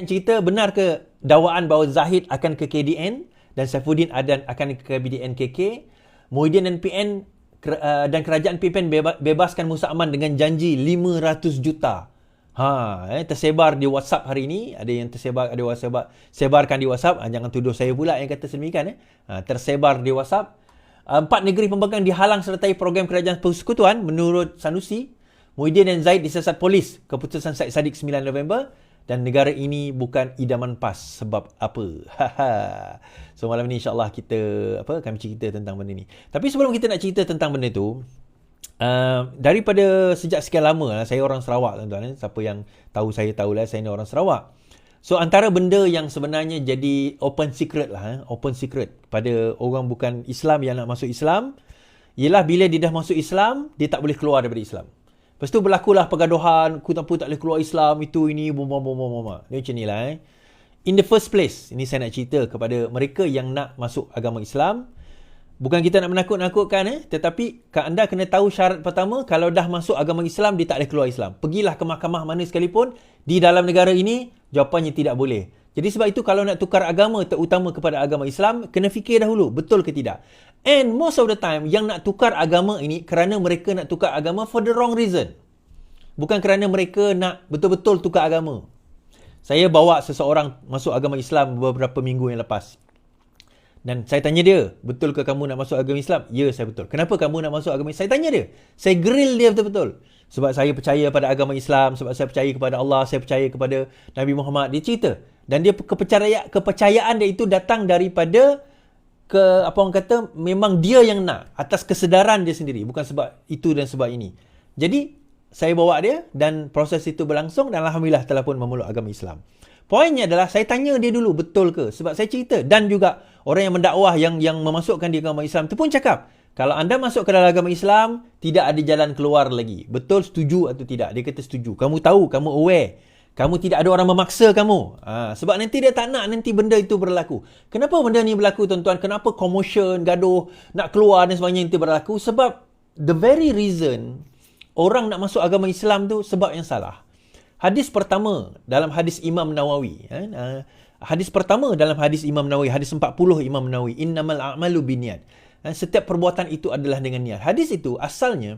cerita, benar ke dakwaan bahawa Zahid akan ke KDN dan Saifuddin akan ke KBDN KK, Muhyiddin dan PN dan kerajaan PN bebaskan Musa Aman dengan janji 500 juta. Tersebar di WhatsApp hari ini. Ada yang tersebar, ada WhatsApp, sebarkan di WhatsApp. Jangan tuduh saya pula yang kata sedemikian. Tersebar di WhatsApp. 4 negeri pembangkang dihalang sertai program kerajaan persekutuan menurut Sanusi. Muhyiddin dan Zaid disesat polis. Keputusan Syed Saddiq 9 November. Dan negara ini bukan idaman PAS. Sebab apa? So malam ni insyaAllah kami cerita tentang benda ni. Tapi sebelum kita nak cerita tentang benda tu, daripada sejak sekian lama, saya orang Sarawak tuan-tuan. Siapa yang tahu saya tahulah, saya ni orang Sarawak. So antara benda yang sebenarnya jadi open secret open secret pada orang bukan Islam yang nak masuk Islam, ialah bila dia dah masuk Islam, dia tak boleh keluar daripada Islam. Lepas tu berlakulah pergaduhan, aku tak boleh keluar Islam, itu, ini, bom. Dia macam ni lah. In the first place, ini saya nak cerita kepada mereka yang nak masuk agama Islam. Bukan kita nak menakut-nakutkan, tetapi anda kena tahu syarat pertama, kalau dah masuk agama Islam, dia tak boleh keluar Islam. Pergilah ke mahkamah mana sekalipun, di dalam negara ini, jawapannya tidak boleh. Jadi sebab itu kalau nak tukar agama, terutama kepada agama Islam, kena fikir dahulu, betul ke tidak. And most of the time, yang nak tukar agama ini, kerana mereka nak tukar agama for the wrong reason. Bukan kerana mereka nak betul-betul tukar agama. Saya bawa seseorang masuk agama Islam beberapa minggu yang lepas. Dan saya tanya dia, betul ke kamu nak masuk agama Islam? Ya, saya betul. Kenapa kamu nak masuk agama Islam? Saya tanya dia. Saya grill dia betul-betul. Sebab saya percaya pada agama Islam, sebab saya percaya kepada Allah, saya percaya kepada Nabi Muhammad. Dia cerita. Dan dia kepercayaan dia itu datang daripada memang dia yang nak, atas kesedaran dia sendiri, bukan sebab itu dan sebab ini. Jadi saya bawa dia dan proses itu berlangsung dan alhamdulillah telah pun memeluk agama Islam. Poinnya adalah saya tanya dia dulu, betul ke? Sebab saya cerita, dan juga orang yang mendakwah yang memasukkan dia ke agama Islam tu pun cakap, kalau anda masuk ke dalam agama Islam, tidak ada jalan keluar lagi. Betul, setuju atau tidak? Dia kata setuju. Kamu tahu, kamu aware. Kamu tidak ada orang memaksa kamu. Sebab nanti dia tak nak nanti benda itu berlaku. Kenapa benda ni berlaku tuan-tuan? Kenapa commotion, gaduh, nak keluar dan sebagainya itu berlaku? Sebab the very reason orang nak masuk agama Islam tu sebab yang salah. Hadis pertama dalam hadis Imam Nawawi. Hadis pertama dalam hadis Imam Nawawi. Hadis 40 Imam Nawawi. Innamal a'malu binniyat. Setiap perbuatan itu adalah dengan niat. Hadis itu asalnya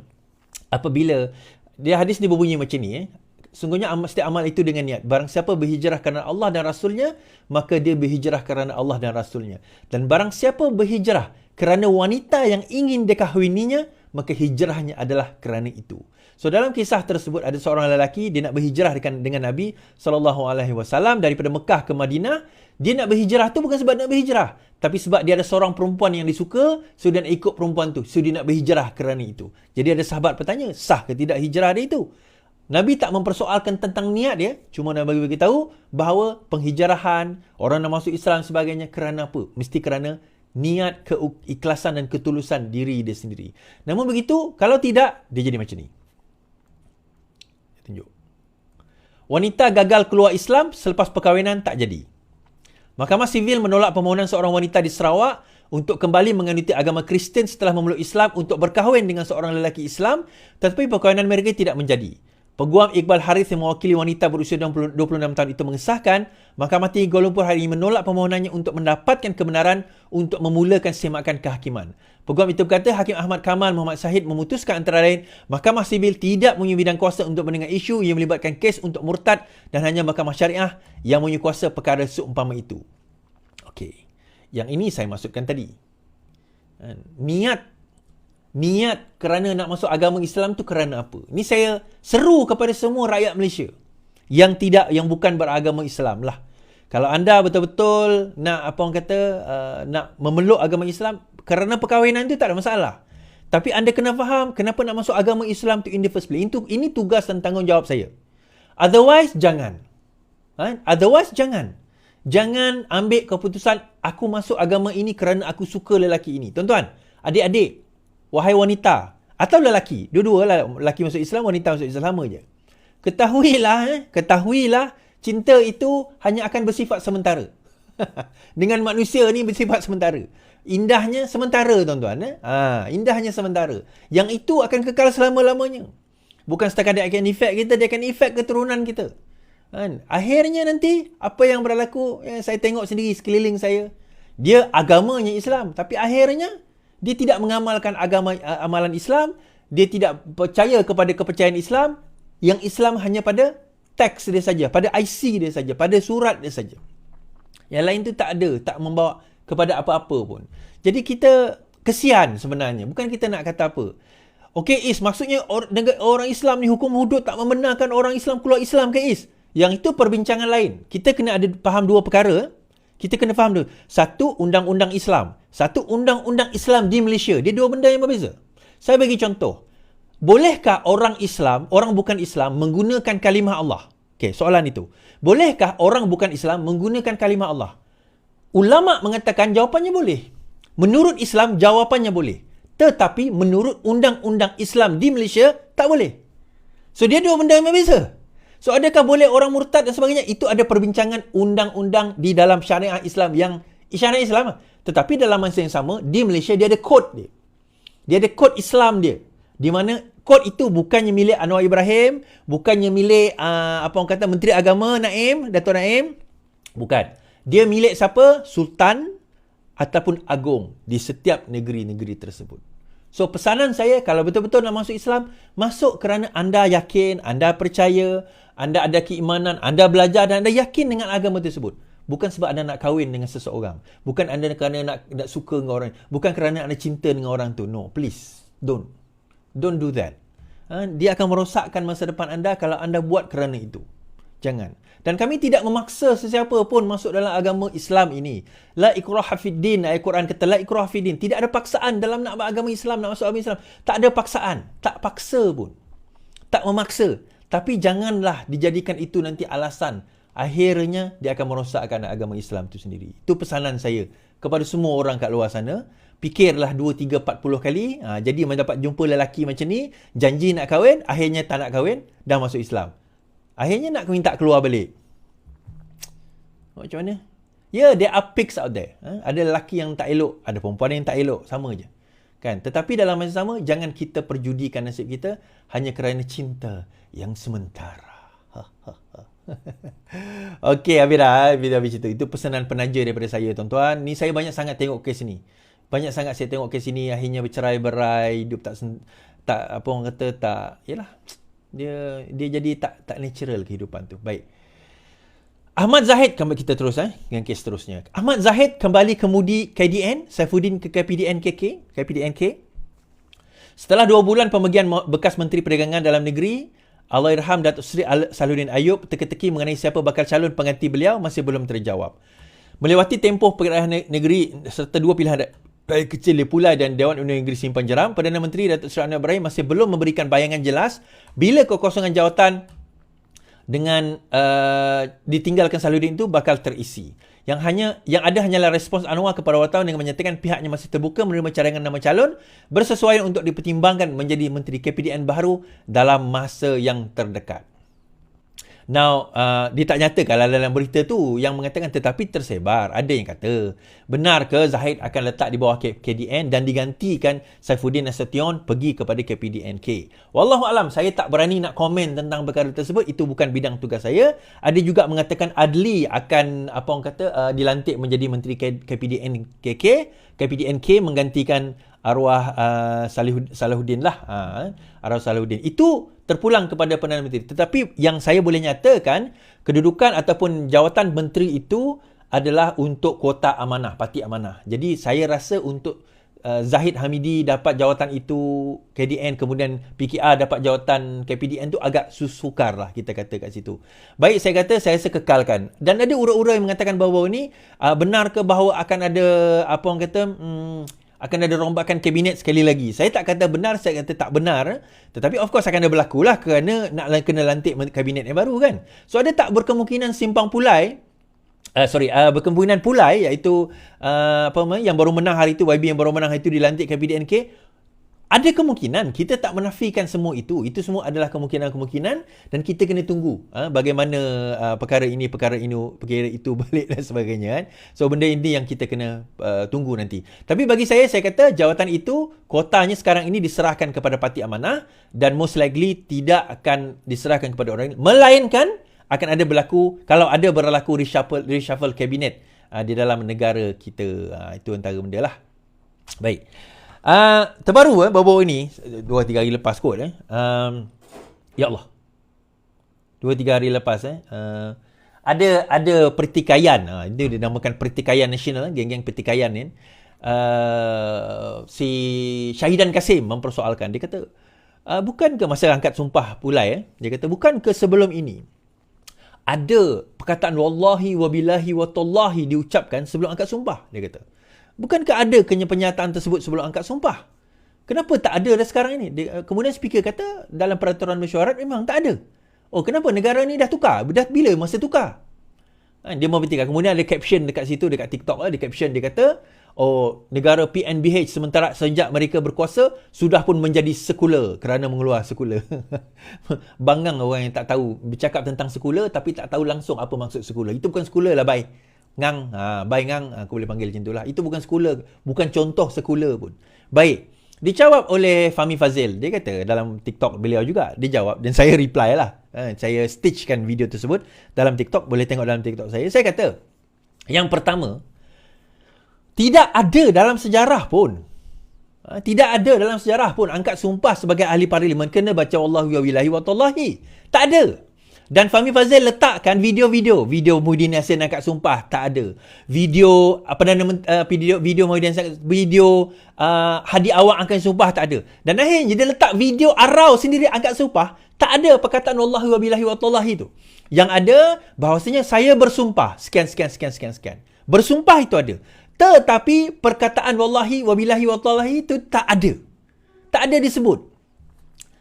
apabila hadis ni berbunyi macam ni. Sungguhnya setiap amal itu dengan niat. Barang siapa berhijrah kerana Allah dan Rasulnya, maka dia berhijrah kerana Allah dan Rasulnya. Dan barang siapa berhijrah kerana wanita yang ingin dikahwininya, maka hijrahnya adalah kerana itu. So dalam kisah tersebut ada seorang lelaki, dia nak berhijrah dengan Nabi SAW daripada Mekah ke Madinah. Dia nak berhijrah tu bukan sebab nak berhijrah, tapi sebab dia ada seorang perempuan yang disuka, so dia nak ikut perempuan tu. So dia nak berhijrah kerana itu. Jadi ada sahabat bertanya, sah ke tidak hijrah dia itu? Nabi tak mempersoalkan tentang niat dia, cuma Nabi beritahu bahawa penghijrahan, orang nak masuk Islam sebagainya kerana apa? Mesti kerana niat, keikhlasan dan ketulusan diri dia sendiri. Namun begitu, kalau tidak, dia jadi macam ni. Tunjuk. Wanita gagal keluar Islam selepas perkahwinan tak jadi. Mahkamah Sivil menolak permohonan seorang wanita di Sarawak untuk kembali menganuti agama Kristian setelah memeluk Islam untuk berkahwin dengan seorang lelaki Islam, tetapi perkahwinan mereka tidak menjadi. Peguam Iqbal Harith yang mewakili wanita berusia 26 tahun itu mengesahkan, Mahkamah Tinggi Kuala Lumpur hari ini menolak permohonannya untuk mendapatkan kebenaran untuk memulakan semakan kehakiman. Peguam itu berkata, Hakim Ahmad Kamal Muhammad Syahid memutuskan antara lain, Mahkamah Sibil tidak mempunyai bidang kuasa untuk mendengar isu yang melibatkan kes untuk murtad dan hanya Mahkamah Syariah yang mempunyai kuasa perkara seumpama itu. Okey. Yang ini saya maksudkan tadi. Niat kerana nak masuk agama Islam tu kerana apa? Ini saya seru kepada semua rakyat Malaysia yang bukan beragama Islam lah. Kalau anda betul-betul nak nak memeluk agama Islam kerana perkahwinan tu tak ada masalah. Tapi anda kena faham kenapa nak masuk agama Islam tu in the first place. Ini tugas dan tanggungjawab saya. Otherwise jangan. Otherwise jangan. Jangan ambil keputusan aku masuk agama ini kerana aku suka lelaki ini. Tuan-tuan, adik-adik, wahai wanita atau lelaki, dua-dua lah, lelaki masuk Islam, wanita masuk Islam, sama je. Ketahuilah, cinta itu hanya akan bersifat sementara. Dengan manusia ni bersifat sementara. Indahnya sementara, tuan-tuan. Indahnya sementara. Yang itu akan kekal selama-lamanya. Bukan setakat dia akan efek kita, dia akan efek keturunan kita. Kan? Akhirnya nanti apa yang berlaku, saya tengok sendiri sekeliling saya. Dia agamanya Islam, tapi akhirnya dia tidak mengamalkan amalan Islam, dia tidak percaya kepada kepercayaan Islam, yang Islam hanya pada teks dia saja, pada IC dia saja, pada surat dia saja. Yang lain tu tak ada, tak membawa kepada apa-apa pun. Jadi kita kesian sebenarnya, bukan kita nak kata apa. Okey Is, maksudnya orang Islam ni hukum hudud tak membenarkan orang Islam keluar Islam ke Is? Yang itu perbincangan lain. Kita kena ada faham dua perkara. Kita kena faham dulu. Satu, undang-undang Islam. Satu, undang-undang Islam di Malaysia. Dia dua benda yang berbeza. Saya bagi contoh. Bolehkah orang Islam, orang bukan Islam, menggunakan kalimah Allah? Okey, soalan itu. Bolehkah orang bukan Islam menggunakan kalimah Allah? Ulama mengatakan jawapannya boleh. Menurut Islam, jawapannya boleh. Tetapi menurut undang-undang Islam di Malaysia, tak boleh. So, dia dua benda yang berbeza. So, adakah boleh orang murtad dan sebagainya? Itu ada perbincangan undang-undang di dalam syariah Islam yang syariah Islam. Tetapi dalam masa yang sama, di Malaysia dia ada kod dia. Dia ada kod Islam dia. Di mana kod itu bukannya milik Anwar Ibrahim, bukannya milik Menteri Agama Naim, Dato' Naim. Bukan. Dia milik siapa? Sultan ataupun agung di setiap negeri-negeri tersebut. So, pesanan saya, kalau betul-betul nak masuk Islam, masuk kerana anda yakin, anda percaya, anda ada keimanan, anda belajar dan anda yakin dengan agama tersebut. Bukan sebab anda nak kahwin dengan seseorang. Bukan anda kerana nak suka dengan orang. Bukan kerana anda cinta dengan orang tu. No, please. Don't do that. Dia akan merosakkan masa depan anda kalau anda buat kerana itu. Jangan. Dan kami tidak memaksa sesiapa pun masuk dalam agama Islam ini. La ikraha fid din. Ayat Quran kata la ikraha fid din. Tidak ada paksaan dalam nak agama Islam, nak masuk agama Islam. Tak ada paksaan. Tak paksa pun. Tak memaksa. Tapi janganlah dijadikan itu nanti alasan. Akhirnya dia akan merosakkan agama Islam itu sendiri. Itu pesanan saya kepada semua orang kat luar sana. Fikirlah 2, 3, 40 kali. Jadi mendapat jumpa lelaki macam ni, janji nak kahwin, akhirnya tak nak kahwin, dah masuk Islam. Akhirnya nak minta keluar balik. Macam mana? Ya, there are pigs out there. Ada lelaki yang tak elok, ada perempuan yang tak elok, sama je. Kan? Tetapi dalam masa sama, jangan kita perjudikan nasib kita hanya kerana cinta yang sementara. Okey, habis itu. Itu pesanan penaja daripada saya, tuan-tuan. Ni saya banyak sangat tengok kes ni. Banyak sangat saya tengok kes ni, akhirnya bercerai-berai, hidup tak apa orang kata, tak, yalah. Dia jadi tak natural kehidupan tu. Baik. Ahmad Zahid, kita terus dengan kes seterusnya. Ahmad Zahid kembali kemudi KDN, Saifuddin ke KPDNK. Setelah 2 bulan pemergian bekas Menteri Perdagangan Dalam Negeri, Allahyarham Datuk Seri Salahuddin Ayub, teka-teki mengenai siapa bakal calon pengganti beliau masih belum terjawab. Melewati tempoh Perdana Negeri serta 2 pilihan raya kecil di Pulai dan Dewan Undian Negeri Simpan Jeram, Perdana Menteri Datuk Seri Anwar Ibrahim masih belum memberikan bayangan jelas bila kekosongan jawatan dengan ditinggalkan Salahuddin itu bakal terisi. Yang ada hanyalah respons Anwar kepada wartawan dengan menyatakan pihaknya masih terbuka menerima cadangan nama calon bersesuaian untuk dipertimbangkan menjadi Menteri KPDN baru dalam masa yang terdekat. Now, dia tak nyatakan dalam berita tu yang mengatakan tetapi tersebar. Ada yang kata, benar ke Zahid akan letak di bawah KDN dan digantikan Saifuddin Nasution pergi kepada KPDNK? Wallahualam, saya tak berani nak komen tentang perkara tersebut. Itu bukan bidang tugas saya. Ada juga mengatakan Adli akan dilantik menjadi Menteri KPDNK menggantikan arwah Salahuddin lah. Arwah Salahuddin. Itu terpulang kepada Perdana Menteri. Tetapi yang saya boleh nyatakan, kedudukan ataupun jawatan menteri itu adalah untuk kuota amanah, parti amanah. Jadi saya rasa untuk Zahid Hamidi dapat jawatan itu KDN, kemudian PKR dapat jawatan KPDN tu agak sukar lah kita kata kat situ. Baik, saya kata saya rasa kekalkan. Dan ada urut-urut yang mengatakan bahawa ini benar ke bahawa akan ada akan ada rombakan kabinet sekali lagi. Saya tak kata benar, saya kata tak benar. Tetapi of course akan ada berlaku lah kerana nak kena lantik kabinet yang baru kan. So ada tak berkemungkinan berkemungkinan Pulai iaitu yang baru menang hari itu, YB yang baru menang hari itu dilantik KPDNK. Ada kemungkinan, kita tak menafikan semua itu. Itu semua adalah kemungkinan-kemungkinan dan kita kena tunggu bagaimana perkara itu balik dan sebagainya kan. So benda ini yang kita kena tunggu nanti. Tapi bagi saya kata jawatan itu kuotanya sekarang ini diserahkan kepada Parti Amanah dan most likely tidak akan diserahkan kepada orang lain. Melainkan akan ada berlaku, kalau ada berlaku reshuffle kabinet di dalam negara kita. Itu antara benda lah. Baik. Terbaru baru-baru ini 2-3 hari lepas kot ya Allah. 2-3 hari lepas ada pertikaian. Itu dinamakan pertikaian nasional, geng-geng pertikaian ni. Si Syahidan Kasim mempersoalkan. Dia kata, bukankah masa angkat sumpah pulai dia kata, bukankah sebelum ini ada perkataan wallahi wabillahi watallahi diucapkan sebelum angkat sumpah? Dia kata, bukankah ada pernyataan tersebut sebelum angkat sumpah? Kenapa tak ada dah sekarang ini? Kemudian speaker kata dalam peraturan mesyuarat memang tak ada. Oh, kenapa negara ni dah tukar? Dah bila masa tukar? Dia membuktikan. Kemudian ada caption dekat situ, dekat TikTok ada caption, dia kata, oh, negara PNBH sementara sejak mereka berkuasa sudah pun menjadi sekular kerana mengeluar sekular. Bangang orang yang tak tahu bercakap tentang sekular tapi tak tahu langsung apa maksud sekular. Itu bukan sekular lah, bye. Ngang, bye ngang, aku boleh panggil macam itulah. Itu bukan sekular, bukan contoh sekular pun. Baik. Dijawab oleh Fahmi Fazil. Dia kata dalam TikTok beliau juga, dia jawab dan saya reply lah. Saya stitchkan video tersebut dalam TikTok, boleh tengok dalam TikTok saya. Saya kata, yang pertama, tidak ada dalam sejarah pun. Tidak ada dalam sejarah pun angkat sumpah sebagai ahli parlimen kena baca wallahu wa billahi wa tallahi. Tak ada. Dan Fahmi Fazil letakkan video Muhyiddin Yassin angkat sumpah, tak ada. Video video Muhyiddin Yassin, video Hadi Awang angkat sumpah, tak ada. Dan akhirnya dia letak video Arau sendiri angkat sumpah, tak ada perkataan wallahi wa billahi wa tallahi tu. Yang ada bahawasanya saya bersumpah sekian. Bersumpah itu ada. Tetapi perkataan wallahi wa billahi wa tallahi itu tak ada. Tak ada disebut.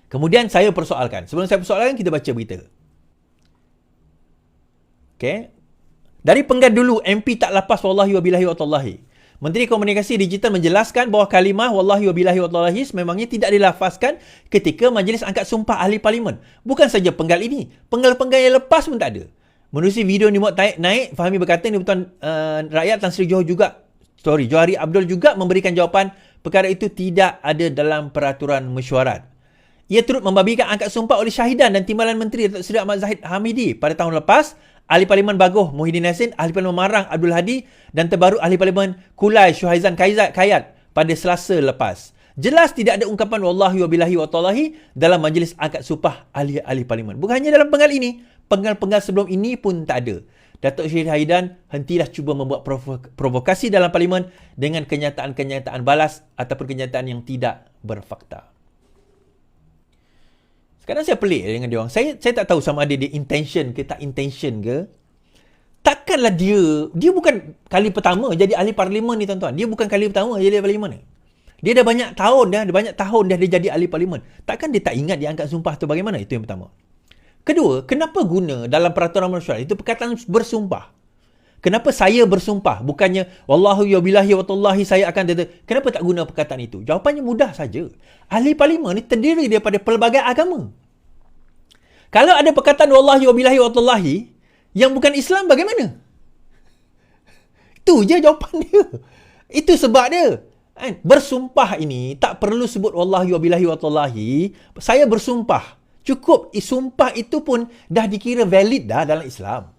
Kemudian saya persoalkan. Sebelum saya persoalkan, kita baca berita. Okay. Dari Penggan dulu, MP tak lapas wallahi wa billahi wa tallahi. Menteri Komunikasi Digital menjelaskan bahawa kalimah wallahi wa billahi wa tallahi sememangnya tidak dilafazkan ketika majlis angkat sumpah ahli parlimen. Bukan saja penggal ini, penggal-penggal yang lepas pun tak ada. Menerusi video ni naik, Fahmi berkata ni Pertuan Rakyat Tan Sri Johari Abdul juga memberikan jawapan perkara itu tidak ada dalam peraturan mesyuarat. Ia turut membabikan angkat sumpah oleh Syahidan dan Timbalan Menteri Datuk Seri Ahmad Zahid Hamidi pada tahun lepas. Ahli Parlimen Bagoh Muhyiddin Yassin, Ahli Parlimen Marang Abdul Hadi dan terbaru Ahli Parlimen Kulai Syuhaizan Kayat pada Selasa lepas. Jelas tidak ada ungkapan wallahi wa billahi wa tallahi dalam majlis angkat sumpah ahli-ahli parlimen. Bukan hanya dalam penggal ini, penggal-penggal sebelum ini pun tak ada. Datuk Seri Haidan hentilah cuba membuat provokasi dalam parlimen dengan kenyataan-kenyataan balas ataupun kenyataan yang tidak berfakta. Sekarang saya pelik dengan dia orang. Saya tak tahu sama ada dia intention ke tak intention ke. Takkanlah dia bukan kali pertama jadi ahli parlimen ni, tuan-tuan. Dia bukan kali pertama jadi ahli parlimen ni. Dia dah banyak tahun dah dia jadi ahli parlimen. Takkan dia tak ingat dia angkat sumpah tu bagaimana? Itu yang pertama. Kedua, kenapa guna dalam peraturan mesyuarat itu perkataan bersumpah? Kenapa saya bersumpah? Bukannya wallahu ya billahi wa tallahi saya akan kenapa tak guna perkataan itu? Jawapannya mudah saja. Ahli parlimen ni terdiri daripada pelbagai agama. Kalau ada perkataan wallahi wa billahi wa tallahi yang bukan Islam, bagaimana? Itu je jawapan dia. Itu sebab dia. Bersumpah ini tak perlu sebut wallahi wa billahi wa tallahi. Saya bersumpah. Cukup sumpah itu pun dah dikira valid dah dalam Islam.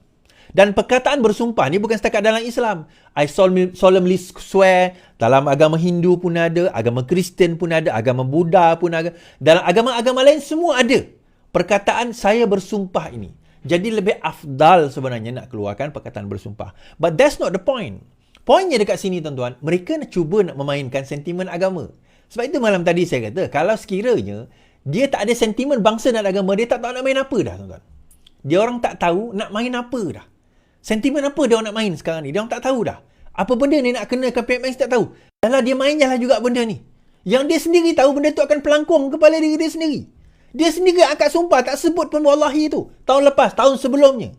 Dan perkataan bersumpah ni bukan setakat dalam Islam. I solemnly swear, dalam agama Hindu pun ada, agama Kristian pun ada, agama Buddha pun ada. Dalam agama-agama lain semua ada. Perkataan saya bersumpah ini. Jadi lebih afdal sebenarnya nak keluarkan perkataan bersumpah. But that's not the point. Poinnya dekat sini, tuan-tuan, mereka nak cuba nak memainkan sentimen agama. Sebab itu malam tadi saya kata, kalau sekiranya dia tak ada sentimen bangsa dan agama, dia tak tahu nak main apa dah, tuan-tuan. Dia orang tak tahu nak main apa dah. Sentimen apa dia orang nak main sekarang ni? Dia orang tak tahu dah. Apa benda ni nak kenakan PMX tak tahu. Dahlah dia main jalan juga benda ni. Yang dia sendiri tahu benda tu akan pelangkung kepala diri dia sendiri. Dia sendiri angkat sumpah tak sebut pun wallahi tu. Tahun lepas, tahun sebelumnya.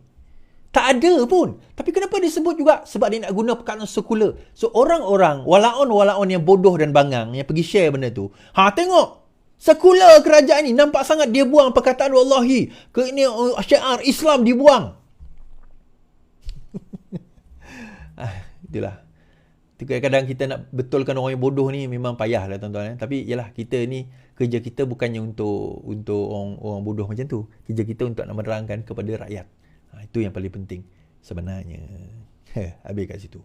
Tak ada pun. Tapi kenapa dia sebut juga? Sebab dia nak guna perkataan sekular. So orang-orang, walaun yang bodoh dan bangang yang pergi share benda tu. Tengok. Sekular kerajaan ni nampak sangat dia buang perkataan wallahi. Ini syiar Islam dibuang. Itulah. Kadang-kadang kita nak betulkan orang yang bodoh ni memang payah lah, tuan-tuan. Tapi yalah, kita ni kerja kita bukannya untuk orang bodoh macam tu. Kerja kita untuk nak menerangkan kepada rakyat. Itu yang paling penting sebenarnya. Habis kat situ.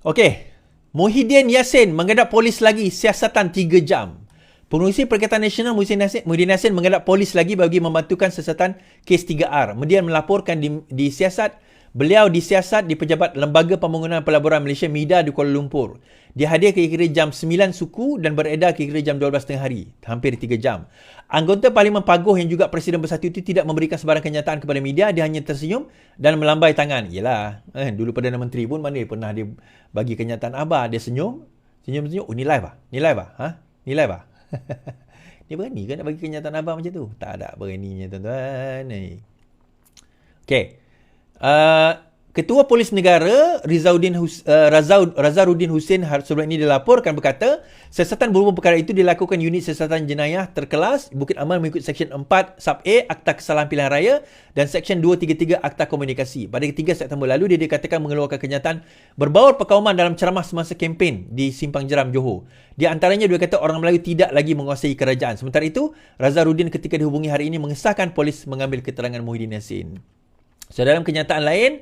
Okey. Muhyiddin Yassin menghadap polis lagi siasatan 3 jam. Pengurusi Perikatan Nasional Muhyiddin Yassin menghadap polis lagi bagi membantukan siasatan kes 3R. Kemudian melaporkan beliau disiasat di pejabat Lembaga Pembangunan Pelaburan Malaysia MIDA di Kuala Lumpur. Dia hadir kira-kira jam 9 suku dan beredar kira-kira jam 12 tengah hari. Hampir 3 jam. Anggota Parlimen Paguh yang juga Presiden Bersatu itu tidak memberikan sebarang kenyataan kepada media. Dia hanya tersenyum dan melambai tangan. Yelah, dulu Perdana Menteri pun mana pernah dia bagi kenyataan. Dia senyum. Senyum-senyum. Oh, ni live ah? Ni live ah? Ni live ah? Dia berani ke nak bagi kenyataan abang macam tu? Tak ada beraninya, tuan-tuan. Okey. Ketua Polis Negara Razaruddin Hussein sebelum ini dilaporkan berkata, siasatan berhubung perkara itu dilakukan unit siasatan jenayah terkelas Bukit Aman mengikut Seksyen 4 Sub A Akta Kesalahan Pilihan Raya dan Seksyen 233 Akta Komunikasi. Pada 3 September lalu, dia dikatakan mengeluarkan kenyataan berbaur perkauman dalam ceramah semasa kempen di Simpang Jeram, Johor. Di antaranya, dia kata orang Melayu tidak lagi menguasai kerajaan. Sementara itu, Razaruddin ketika dihubungi hari ini mengesahkan polis mengambil keterangan Muhyiddin Yassin. So, dalam kenyataan lain,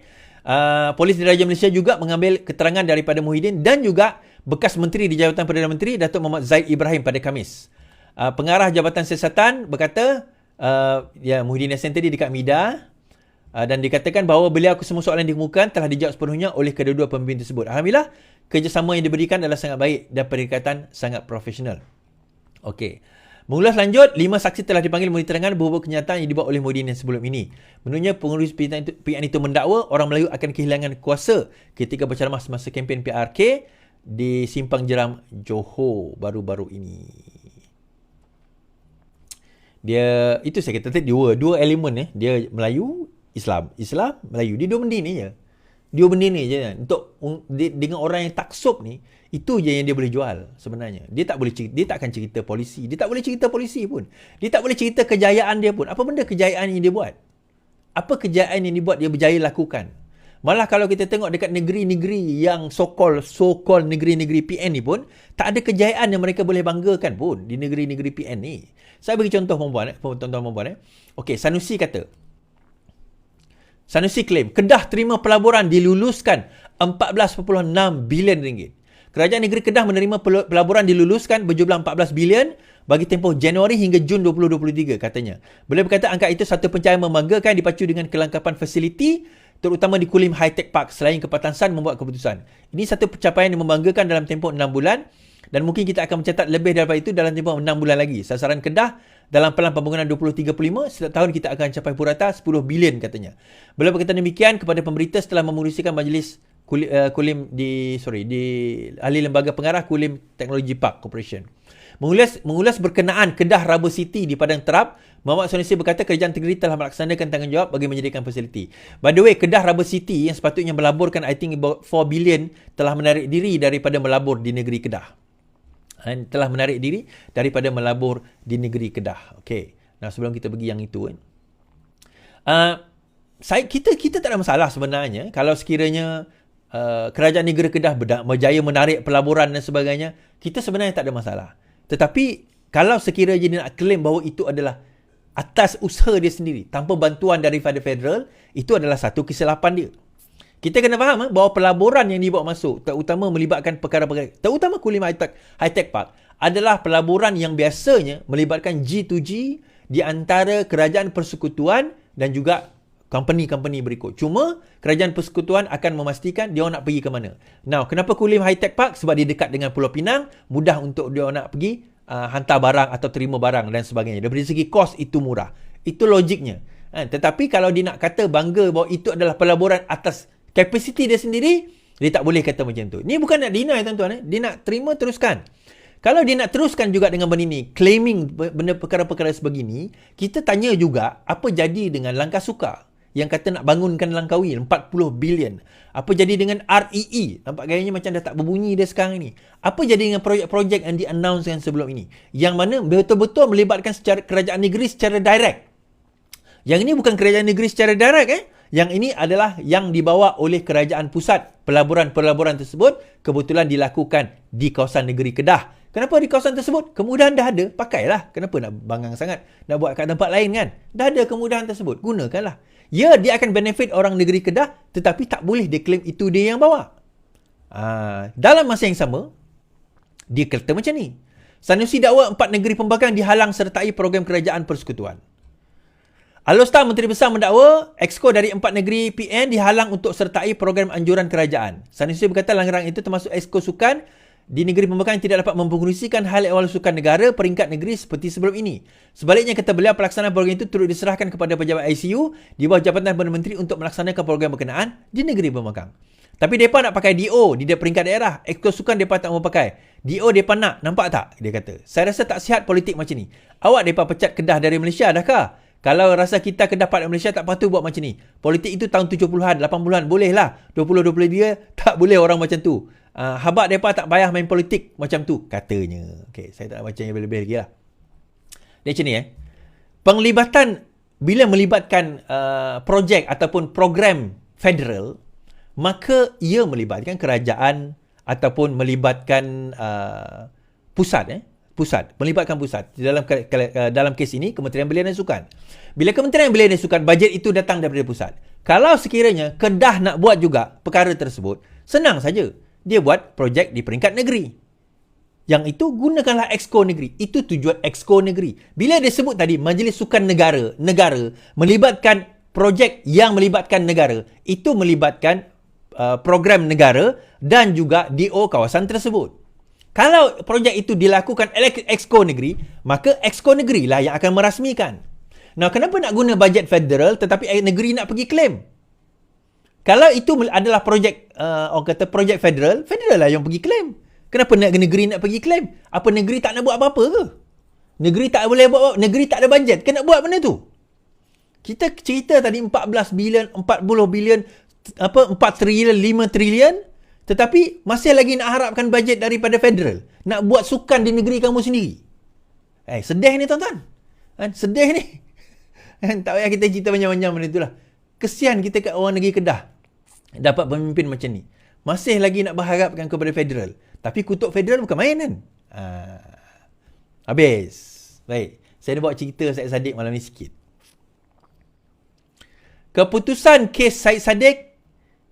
Polis Diraja Malaysia juga mengambil keterangan daripada Muhyiddin dan juga bekas Menteri di Jabatan Perdana Menteri Datuk Muhammad Zaid Ibrahim pada Khamis. Pengarah Jabatan Siasatan berkata, Muhyiddin Yassin tadi dekat MIDA dan dikatakan bahawa beliau semua soalan yang dikemukakan telah dijawab sepenuhnya oleh kedua-dua pemimpin tersebut. Alhamdulillah, kerjasama yang diberikan adalah sangat baik dan perikatan sangat profesional. Okey. Mengulas lanjut, 5 saksi telah dipanggil memberi keterangan berhubung kenyataan yang dibuat oleh Muhyiddin sebelum ini. Menurutnya, pengurus PN itu mendakwa orang Melayu akan kehilangan kuasa ketika berceramah semasa kempen PRK di Simpang Jeram, Johor baru-baru ini. Dia, itu saya kata tadi, dua elemen dia Melayu, Islam, Melayu. Dia dua benda ni je. Dia benda ni je. Untuk dengan orang yang taksub ni, itu je yang dia boleh jual sebenarnya. Dia tak akan cerita polisi. Dia tak boleh cerita polisi pun. Dia tak boleh cerita kejayaan dia pun. Apa benda kejayaan yang dia buat? Apa kejayaan yang dia buat dia berjaya lakukan? Malah kalau kita tengok dekat negeri-negeri yang so-called negeri-negeri PN ni pun, tak ada kejayaan yang mereka boleh banggakan pun di negeri-negeri PN ni. Saya bagi contoh tuan-tuan. Okey, Sanusi claim Kedah terima pelaburan diluluskan 14.6 bilion ringgit. Kerajaan negeri Kedah menerima pelaburan diluluskan berjumlah 14 bilion bagi tempoh Januari hingga Jun 2023 katanya. Beliau berkata angka itu satu pencapaian membanggakan dipacu dengan kelengkapan fasiliti terutama di Kulim High Tech Park selain Kepatan San membuat keputusan. Ini satu pencapaian yang membanggakan dalam tempoh 6 bulan dan mungkin kita akan mencatat lebih daripada itu dalam tempoh 6 bulan lagi. Sasaran Kedah dalam Pelan Pembangunan 2035 setiap tahun kita akan capai purata 10 bilion katanya. Beliau berkata demikian kepada pemberita setelah memurusikan majlis di ahli lembaga pengarah Kulim Technology Park Corporation. Mengulas berkenaan Kedah Rubber City di Padang Terap, Muhammad Sanusi berkata kerajaan negeri telah melaksanakan tanggungjawab bagi menyediakan fasiliti. By the way, Kedah Rubber City yang sepatutnya melaburkan I think about 4 bilion telah menarik diri daripada melabur di negeri Kedah. Okey. Nah, sebelum kita pergi yang itu kita tak ada masalah sebenarnya kalau sekiranya kerajaan negeri Kedah berjaya menarik pelaburan dan sebagainya, kita sebenarnya tak ada masalah. Tetapi kalau sekiranya dia nak claim bahawa itu adalah atas usaha dia sendiri tanpa bantuan daripada federal, itu adalah satu kesilapan dia. Kita kena faham bahawa pelaburan yang dibawa masuk, terutama melibatkan perkara-perkara, terutama Kulim High Tech Park, adalah pelaburan yang biasanya melibatkan G2G di antara kerajaan persekutuan dan juga company-company berikut. Cuma kerajaan persekutuan akan memastikan dia orang nak pergi ke mana. Now, kenapa Kulim High Tech Park? Sebab dia dekat dengan Pulau Pinang, mudah untuk dia orang nak pergi hantar barang atau terima barang dan sebagainya. Dari segi kos itu murah. Itu logiknya. Tetapi kalau dia nak kata bangga bahawa itu adalah pelaburan atas kapasiti dia sendiri, dia tak boleh kata macam tu. Ni bukan nak deny tuan-tuan. Dia nak terima, teruskan. Kalau dia nak teruskan juga dengan benda ni, claiming benda perkara-perkara sebegini, kita tanya juga apa jadi dengan Langkah Suka yang kata nak bangunkan Langkawi 40 bilion. Apa jadi dengan REE? Nampak gayanya macam dah tak berbunyi dia sekarang ni. Apa jadi dengan projek-projek yang di-announcekan sebelum ini? Yang mana betul-betul melibatkan kerajaan negeri secara direct. Yang ini bukan kerajaan negeri secara direct. Yang ini adalah yang dibawa oleh kerajaan pusat. Pelaburan-pelaburan tersebut kebetulan dilakukan di kawasan negeri Kedah. Kenapa di kawasan tersebut? Kemudahan dah ada, pakailah. Kenapa nak bangang sangat? Nak buat kat tempat lain kan? Dah ada kemudahan tersebut, gunakanlah. Ya, dia akan benefit orang negeri Kedah, tetapi tak boleh dia claim itu dia yang bawa. Dalam masa yang sama, dia kata macam ni. Sanusi dakwa 4 negeri pembangkang dihalang sertai program kerajaan persekutuan. Alostar Menteri Besar mendakwa Exco dari 4 negeri PN dihalang untuk sertai program anjuran kerajaan. Sanusi berkata langgaran itu termasuk Exco sukan di negeri pembangkang tidak dapat mempengerusikan hal ehwal sukan negara peringkat negeri seperti sebelum ini. Sebaliknya, kata beliau, pelaksanaan program itu turut diserahkan kepada pejabat ICU di bawah Jabatan Perdana Menteri untuk melaksanakan program berkenaan di negeri pembangkang. Tapi mereka nak pakai DO di peringkat daerah. Exco sukan mereka tak mau pakai. DO mereka nak. Nampak tak? Dia kata. Saya rasa tak sihat politik macam ni. Awak mereka pecat Kedah dari Malaysia dah kah? Kalau rasa kita Kedah part Malaysia tak patut buat macam ni. Politik itu tahun 70-an, 80-an boleh lah. 20-22 tak boleh orang macam tu. Habak mereka tak payah main politik macam tu, katanya. Okay, saya tak nak baca yang lebih-lebih lagi lah. Dia macam ni penglibatan, bila melibatkan projek ataupun program federal, maka ia melibatkan kerajaan ataupun melibatkan pusat. Melibatkan pusat. Dalam kes ini, Kementerian Belia dan Sukan. Bila Kementerian Belia dan Sukan, bajet itu datang daripada pusat. Kalau sekiranya Kedah nak buat juga perkara tersebut, senang saja. Dia buat projek di peringkat negeri. Yang itu, gunakanlah Exco negeri. Itu tujuan Exco negeri. Bila dia sebut tadi, Majlis Sukan Negara melibatkan projek yang melibatkan negara, itu melibatkan program negara dan juga DO kawasan tersebut. Kalau projek itu dilakukan Exco negeri, maka Exco negeri lah yang akan merasmikan. Nah, kenapa nak guna bajet federal tetapi negeri nak pergi claim? Kalau itu adalah projek, orang kata projek federal lah yang pergi claim. Kenapa negeri nak pergi claim? Apa negeri tak nak buat apa-apa ke? Negeri tak boleh buat, negeri tak ada bajet. Kena buat benda tu. Kita cerita tadi 14 bilion, 40 bilion, 4 trilion, 5 trilion, tetapi masih lagi nak harapkan bajet daripada federal. Nak buat sukan di negeri kamu sendiri. Sedih ni tuan-tuan. Sedih ni. Tak payah kita cerita banyak-banyak benda itulah. Kesian kita kat orang negeri Kedah dapat pemimpin macam ni. Masih lagi nak berharapkan kepada federal. Tapi kutuk federal bukan main kan? Habis. Baik. Saya nak bawa cerita Syed Saddiq malam ni sikit. Keputusan kes Syed Saddiq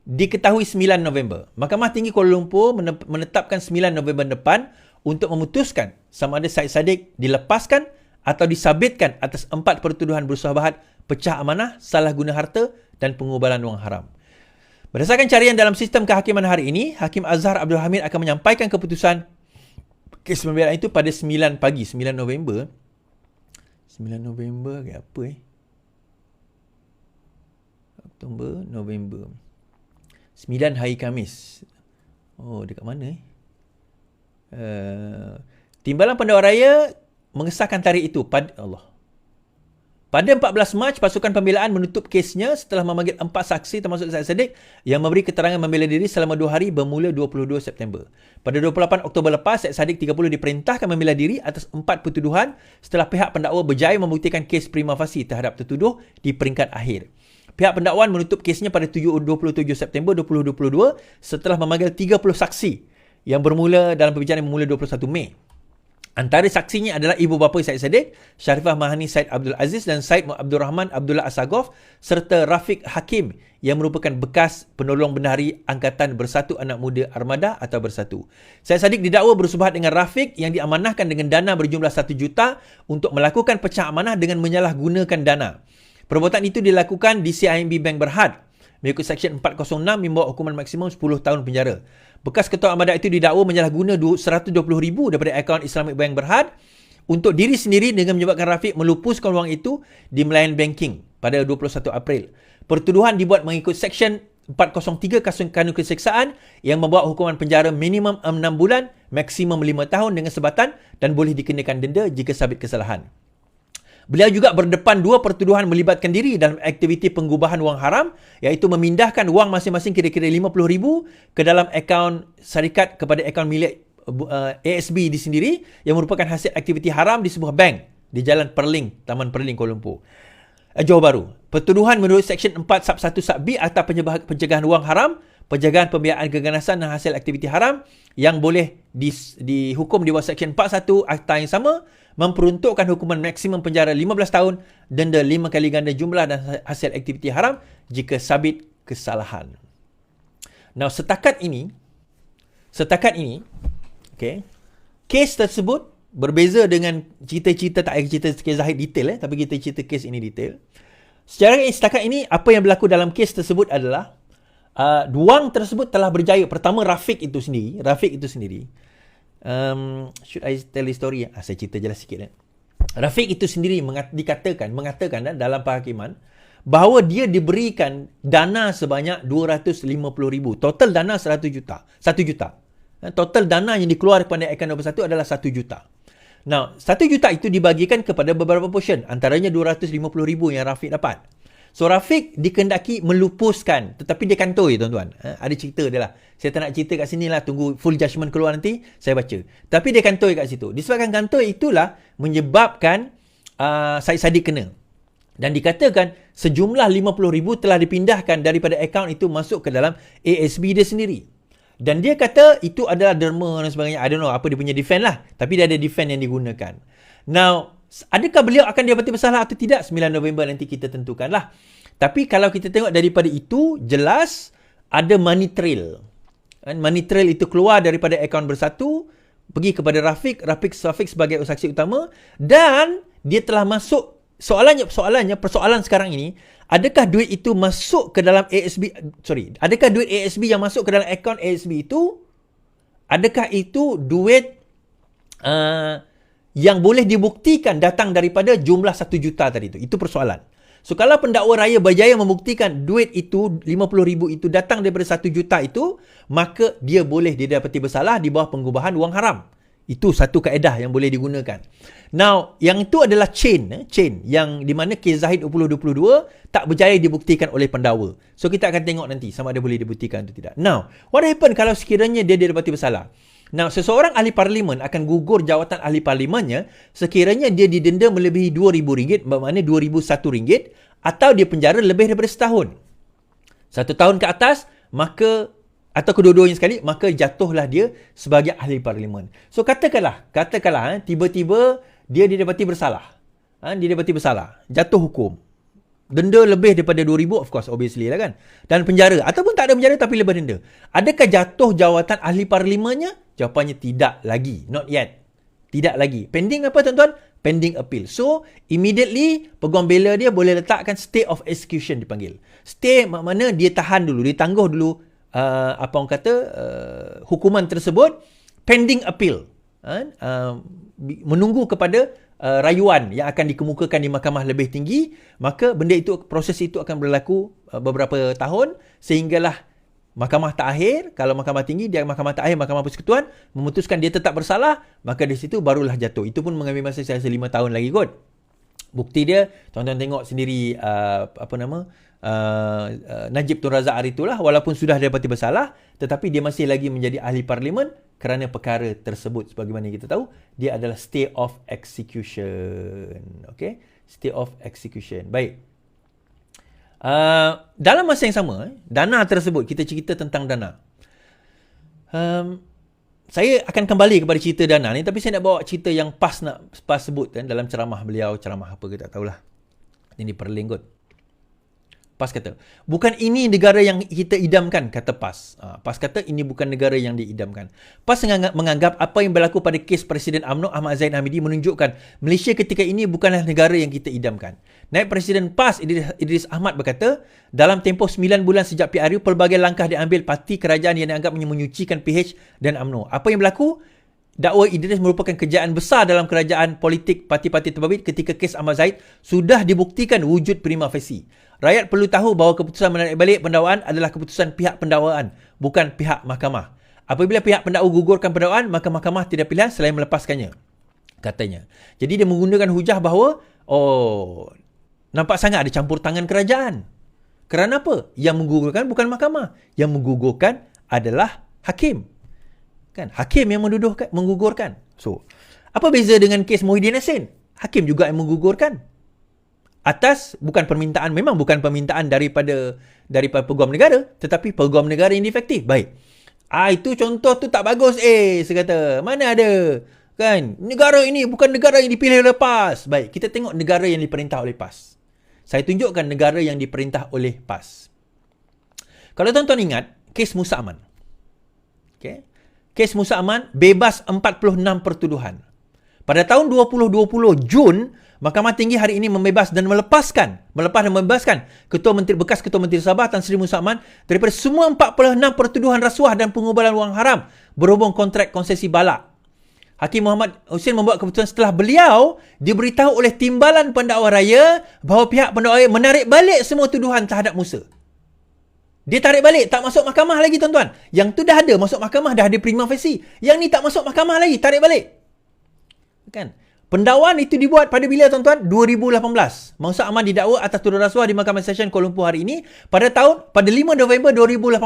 diketahui 9 November. Mahkamah Tinggi Kuala Lumpur menetapkan 9 November depan untuk memutuskan sama ada Syed Saddiq dilepaskan atau disabitkan atas 4 pertuduhan bersahabat, pecah amanah, salah guna harta dan pengubalan wang haram. Berdasarkan carian dalam sistem kehakiman hari ini, Hakim Azhar Abdul Hamid akan menyampaikan keputusan kes pembelaan itu pada 9 pagi, 9 November. 9 November ke apa Oktober, November. 9 hari Khamis. Oh, dekat mana Timbalan Pendakwa Raya mengesahkan tarikh itu pada Pada 14 Mac, pasukan pembelaan menutup kesnya setelah memanggil 4 saksi termasuk Syed Saddiq yang memberi keterangan membela diri selama 2 hari bermula 22 September. Pada 28 Oktober lepas, Syed Saddiq 30 diperintahkan membela diri atas 4 pertuduhan setelah pihak pendakwa berjaya membuktikan kes prima facie terhadap tertuduh di peringkat akhir. Pihak pendakwaan menutup kesnya pada 27 September 2022 setelah memanggil 30 saksi yang bermula dalam perbicaraan bermula 21 Mei. Antara saksinya adalah ibu bapa Syed Saddiq, Sharifah Mahani Syed Abdul Aziz dan Syed Abdul Rahman Abdullah Assagoff serta Rafiq Hakim yang merupakan bekas penolong bendahari Angkatan Bersatu Anak Muda Armada atau Bersatu. Syed Saddiq didakwa bersubahat dengan Rafiq yang diamanahkan dengan dana berjumlah 1 juta untuk melakukan pecah amanah dengan menyalahgunakan dana. Perbuatan itu dilakukan di CIMB Bank Berhad. Mengikut Seksyen 406 membawa hukuman maksimum 10 tahun penjara. Bekas Ketua Armada itu didakwa menyalahguna 120,000 daripada akaun Islamic Bank Berhad untuk diri sendiri dengan menyebabkan Rafiq melupuskan wang itu di Melayan Banking pada 21 April. Pertuduhan dibuat mengikut Seksyen 403 Kanun Keseksaan yang membawa hukuman penjara minimum 6 bulan, maksimum 5 tahun dengan sebatan dan boleh dikenakan denda jika sabit kesalahan. Beliau juga berdepan 2 pertuduhan melibatkan diri dalam aktiviti pengubahan wang haram, iaitu memindahkan wang masing-masing kira-kira 50,000 ke dalam akaun syarikat kepada akaun milik ASB di sendiri yang merupakan hasil aktiviti haram di sebuah bank di Jalan Perling, Taman Perling, Kuala Lumpur, Johor Bahru. Pertuduhan menurut Seksyen 4 Sub 1 Sub B Akta Pencegahan Wang Haram, penjagaan pembiayaan keganasan dan hasil aktiviti haram yang boleh dihukum di bawah Seksyen 41 Akta yang sama, memperuntukkan hukuman maksimum penjara 15 tahun, denda 5 kali ganda jumlah dan hasil aktiviti haram jika sabit kesalahan. Now, setakat ini, okay, kes tersebut berbeza dengan cerita-cerita, tak payah cerita kes Zahid detail, tapi kita cerita kes ini detail. Secara setakat ini, apa yang berlaku dalam kes tersebut adalah wang tersebut telah berjaya. Pertama, Rafiq itu sendiri. Should I tell the story? Saya cerita jelas sikit. Rafiq itu sendiri mengatakan dalam penghakiman bahawa dia diberikan dana sebanyak 250,000. Total dana 1 juta. Total dana yang dikeluarkan kepada akaun nombor 1 adalah 1 juta. Now, 1 juta itu dibagikan kepada beberapa portion. Antaranya 250,000 yang Rafiq dapat. So, Rafiq dikendaki melupuskan. Tetapi dia kantoi, tuan-tuan. Ada cerita dia lah. Saya tak nak cerita kat sini lah. Tunggu full judgment keluar nanti, saya baca. Tapi dia kantoi kat situ. Disebabkan kantoi itulah menyebabkan Syed Saddiq kena. Dan dikatakan sejumlah 50,000 telah dipindahkan daripada akaun itu masuk ke dalam ASB dia sendiri. Dan dia kata itu adalah derma dan sebagainya. I don't know apa dia punya defend lah. Tapi dia ada defend yang digunakan. Now, adakah beliau akan didapati bersalah atau tidak? 9 November nanti kita tentukanlah. Tapi kalau kita tengok daripada itu, jelas ada money trail. Money trail itu keluar daripada akaun bersatu, pergi kepada Rafiq sebagai saksi utama, dan dia telah masuk. Persoalan sekarang ini, adakah duit itu masuk ke dalam adakah duit ASB yang masuk ke dalam akaun ASB itu, adakah itu duit yang boleh dibuktikan datang daripada jumlah 1 juta tadi itu? Itu persoalan. So, kalau pendakwa raya berjaya membuktikan duit itu, 50,000 itu datang daripada 1 juta itu, maka dia boleh didapati bersalah di bawah pengubahan wang haram. Itu satu kaedah yang boleh digunakan. Now, yang itu adalah chain yang di mana kes Zahid 2022 tak berjaya dibuktikan oleh pendakwa. So, kita akan tengok nanti sama ada boleh dibuktikan atau tidak. Now, what happen kalau sekiranya dia didapati bersalah? Now, seseorang ahli parlimen akan gugur jawatan ahli parlimennya sekiranya dia didenda melebihi RM2,000, bermakna RM2,001, atau dia penjara lebih daripada setahun. 1 tahun ke atas, maka atau kedua-duanya sekali, maka jatuhlah dia sebagai ahli parlimen. So, katakanlah tiba-tiba dia didapati bersalah. Jatuh hukum. Denda lebih daripada RM2,000, of course, obviously lah kan. Dan penjara. Ataupun tak ada penjara tapi lebih denda. Adakah jatuh jawatan ahli parlimennya? Jawapannya tidak lagi. Not yet. Tidak lagi. Pending apa, tuan-tuan? Pending appeal. So, immediately, peguam bela dia boleh letakkan stay of execution dipanggil. Stay maknanya dia tahan dulu, dia tangguh dulu hukuman tersebut pending appeal. Menunggu kepada rayuan yang akan dikemukakan di mahkamah lebih tinggi, maka proses itu akan berlaku beberapa tahun sehinggalah mahkamah terakhir, kalau mahkamah tinggi, dia mahkamah terakhir, mahkamah persekutuan memutuskan dia tetap bersalah, maka di situ barulah jatuh. Itu pun mengambil masa saya rasa 5 tahun lagi kot. Bukti dia, tuan-tuan tengok sendiri Najib Tun Razak hari itulah, walaupun sudah didapati bersalah, tetapi dia masih lagi menjadi ahli parlimen kerana perkara tersebut. Sebagaimana kita tahu, dia adalah stay of execution. Okay? Stay of execution. Baik. Dalam masa yang sama, dana tersebut, kita cerita tentang dana. Saya akan kembali kepada cerita dana ni, tapi saya nak bawa cerita yang pas sebut kan, dalam ceramah beliau, ceramah apa ke tak tahulah. Ini perling kot. PAS kata, bukan ini negara yang kita idamkan, kata PAS. PAS kata, ini bukan negara yang diidamkan. PAS menganggap apa yang berlaku pada kes Presiden UMNO Ahmad Zain Hamidi menunjukkan Malaysia ketika ini bukanlah negara yang kita idamkan. Naib Presiden PAS Idris Ahmad berkata, dalam tempoh 9 bulan sejak PRU, pelbagai langkah diambil parti kerajaan yang dianggap menyucikan PH dan UMNO. Apa yang berlaku? Dakwa Idris merupakan kejayaan besar dalam kerajaan politik parti-parti terbabit ketika kes Ahmad Zaid sudah dibuktikan wujud prima facie. Rakyat perlu tahu bahawa keputusan menarik balik pendakwaan adalah keputusan pihak pendakwaan, bukan pihak mahkamah. Apabila pihak pendakwa gugurkan pendakwaan, maka mahkamah tidak pilihan selain melepaskannya, katanya. Jadi dia menggunakan hujah bahawa, nampak sangat ada campur tangan kerajaan. Kerana apa? Yang menggugurkan bukan mahkamah. Yang menggugurkan adalah hakim. Kan? Hakim yang menggugurkan. So, apa beza dengan kes Muhyiddin Yassin? Hakim juga yang menggugurkan. Atas bukan permintaan daripada peguam negara, tetapi peguam negara yang defektif. Baik. Itu contoh tu tak bagus saya kata. Mana ada? Kan? Negara ini bukan negara yang dipilih oleh PAS. Baik, kita tengok negara yang diperintah oleh PAS. Saya tunjukkan negara yang diperintah oleh PAS. Kalau tuan-tuan ingat, kes Musa Aman. Okay? Kes Musa Aman bebas 46 pertuduhan. Pada tahun 2020 Jun, Mahkamah Tinggi hari ini membebas dan melepas dan membebaskan bekas Ketua Menteri Sabah Tan Sri Musa Aman daripada semua 46 pertuduhan rasuah dan pengubalan wang haram berhubung kontrak konsesi balak. Hakim Muhammad Hussein membuat keputusan setelah beliau diberitahu oleh Timbalan Pendakwa Raya bahawa pihak pendakwa raya menarik balik semua tuduhan terhadap Musa. Dia tarik balik, tak masuk mahkamah lagi tuan-tuan. Yang tu dah ada masuk mahkamah, dah ada prima facie. Yang ni tak masuk mahkamah lagi, tarik balik. Kan? Pendakwaan itu dibuat pada bila tuan-tuan? 2018. Musa Aman didakwa atas tuduhan rasuah di Mahkamah Session Kuala Lumpur hari ini pada 5 November 2018.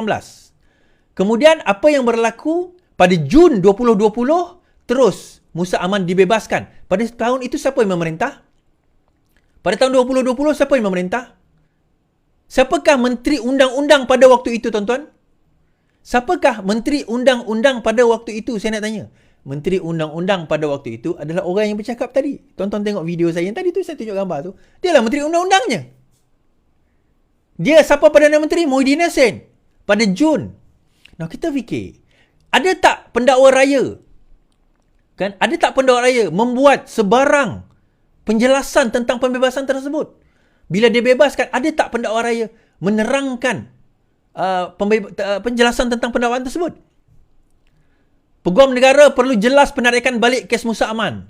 Kemudian apa yang berlaku pada Jun 2020, terus Musa Aman dibebaskan. Pada tahun itu siapa yang memerintah? Pada tahun 2020 siapa yang memerintah? Siapakah Menteri Undang-Undang pada waktu itu tuan-tuan? Siapakah Menteri Undang-Undang pada waktu itu? Saya nak tanya. Menteri Undang-Undang pada waktu itu adalah orang yang bercakap tadi. Tuan-tuan tengok video saya yang tadi tu saya tunjuk gambar tu. Dialah Menteri Undang-Undangnya. Dia siapa Perdana Menteri? Muhyiddin Yassin. Pada Jun. Nah kita fikir, ada tak pendakwa raya? Kan? Ada tak pendakwa raya membuat sebarang penjelasan tentang pembebasan tersebut? Bila dia bebaskan, ada tak pendakwa raya menerangkan penjelasan tentang pendakwaan tersebut? Peguam negara perlu jelas penarikan balik kes Musa Aman.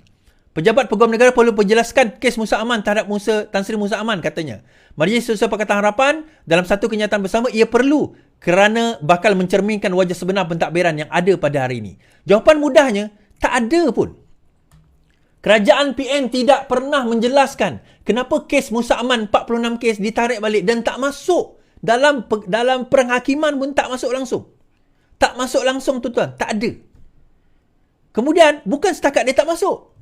Pejabat Peguam negara perlu menjelaskan kes Musa Aman terhadap Tan Sri Musa Aman, katanya. Majlis Sosial Pakatan Harapan dalam satu kenyataan bersama, ia perlu kerana bakal mencerminkan wajah sebenar pentadbiran yang ada pada hari ini. Jawapan mudahnya, tak ada pun. Kerajaan PN tidak pernah menjelaskan kenapa kes Musa Aman 46 kes ditarik balik dan tak masuk dalam penghakiman pun tak masuk langsung. Tak masuk langsung tuan-tuan, tak ada. Kemudian bukan setakat dia tak masuk.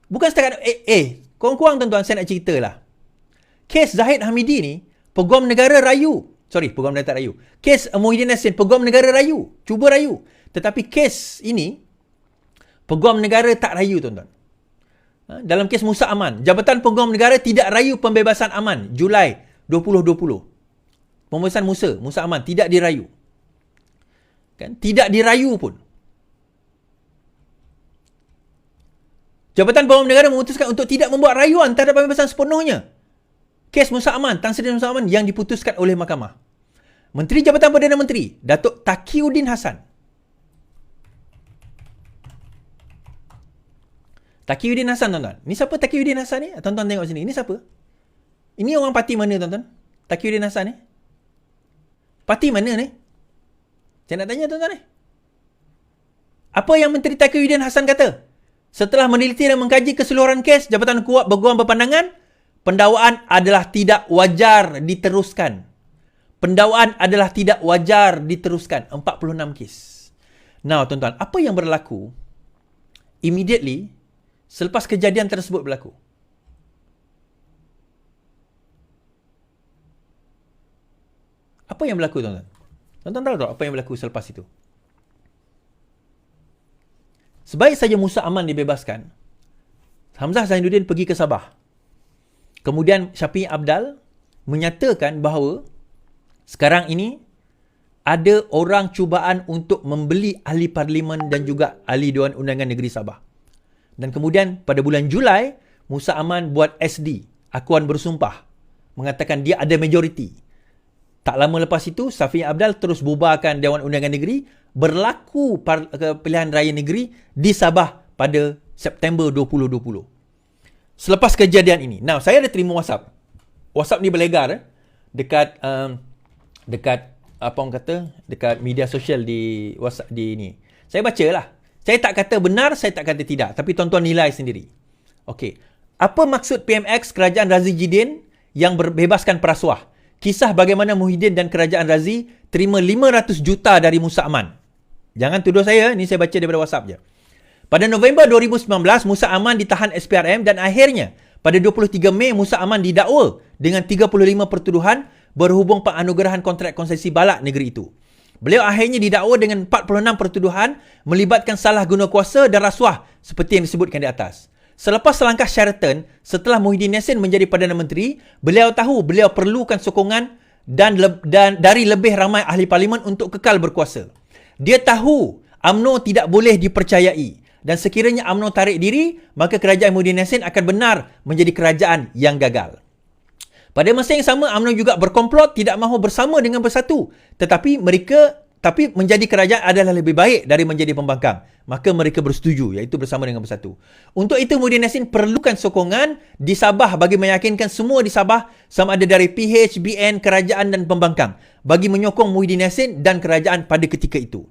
Bukan setakat kurang-kurang tuan-tuan saya nak ceritalah. Kes Zahid Hamidi ni Peguam Negara rayu. Peguam Negara tak rayu. Kes Muhyiddin Yassin Peguam Negara rayu, cuba rayu. Tetapi kes ini Peguam Negara tak rayu tuan-tuan. Dalam kes Musa Aman, Jabatan Peguam Negara tidak rayu pembebasan Aman Julai 2020. Pembebasan Musa Aman tidak dirayu. Kan? Tidak dirayu pun. Jabatan Peguam Negara memutuskan untuk tidak membuat rayuan terhadap pembebasan sepenuhnya kes Musa Aman, Tan Sri Musa Aman yang diputuskan oleh mahkamah. Menteri Jabatan Perdana Menteri Datuk Taqiyuddin Hassan. Taqiyuddin Hassan tuan-tuan. Ni siapa Taqiyuddin Hassan ni? Tuan-tuan tengok sini. Ini siapa? Ini orang parti mana tuan-tuan? Taqiyuddin Hassan ni? Parti mana ni? Saya nak tanya tuan-tuan ni. Apa yang Menteri Taqiyuddin Hassan kata? Setelah meneliti dan mengkaji keseluruhan kes, Jabatan Peguam berpandangan pendakwaan adalah tidak wajar diteruskan. Pendakwaan adalah tidak wajar diteruskan. 46 kes. Now tuan-tuan, apa yang berlaku immediately selepas kejadian tersebut berlaku? Apa yang berlaku tuan-tuan? Tuan-tuan tahu tak apa yang berlaku selepas itu? Sebaik saja Musa Aman dibebaskan, Hamzah Zainuddin pergi ke Sabah. Kemudian Syafiq Abdal menyatakan bahawa sekarang ini ada orang cubaan untuk membeli ahli parlimen dan juga ahli Dewan Undangan Negeri Sabah. Dan kemudian pada bulan Julai, Musa Aman buat SD, akuan bersumpah, mengatakan dia ada majoriti. Tak lama lepas itu, Syafiq Abdal terus bubarkan Dewan Undangan Negeri, berlaku pilihan raya negeri di Sabah pada September 2020. Selepas kejadian ini. Now, saya ada terima WhatsApp. WhatsApp ni berlegar dekat apa orang kata, dekat media sosial di WhatsApp di ni. Saya bacalah. Saya tak kata benar, saya tak kata tidak, tapi tuan-tuan nilai sendiri. Okey. Apa maksud PMX Kerajaan Razi Jidin yang berbebaskan perasuah? Kisah bagaimana Muhyiddin dan Kerajaan Razi terima 500 juta dari Musa Aman. Jangan tuduh saya, ni saya baca daripada WhatsApp je. Pada November 2019, Musa Aman ditahan SPRM dan akhirnya pada 23 Mei Musa Aman didakwa dengan 35 pertuduhan berhubung penganugerahan kontrak konsesi balak negeri itu. Beliau akhirnya didakwa dengan 46 pertuduhan melibatkan salah guna kuasa dan rasuah seperti yang disebutkan di atas. Selepas langkah Sheraton, setelah Muhyiddin Yassin menjadi Perdana Menteri, beliau tahu beliau perlukan sokongan dan dari lebih ramai ahli parlimen untuk kekal berkuasa. Dia tahu UMNO tidak boleh dipercayai dan sekiranya UMNO tarik diri, maka kerajaan Muhyiddin Yassin akan benar menjadi kerajaan yang gagal. Pada masa yang sama, UMNO juga berkomplot tidak mahu bersama dengan Bersatu. Tapi menjadi kerajaan adalah lebih baik dari menjadi pembangkang. Maka mereka bersetuju, iaitu bersama dengan Bersatu. Untuk itu, Muhyiddin Yassin perlukan sokongan di Sabah bagi meyakinkan semua di Sabah sama ada dari PH, BN, kerajaan dan pembangkang bagi menyokong Muhyiddin Yassin dan kerajaan pada ketika itu.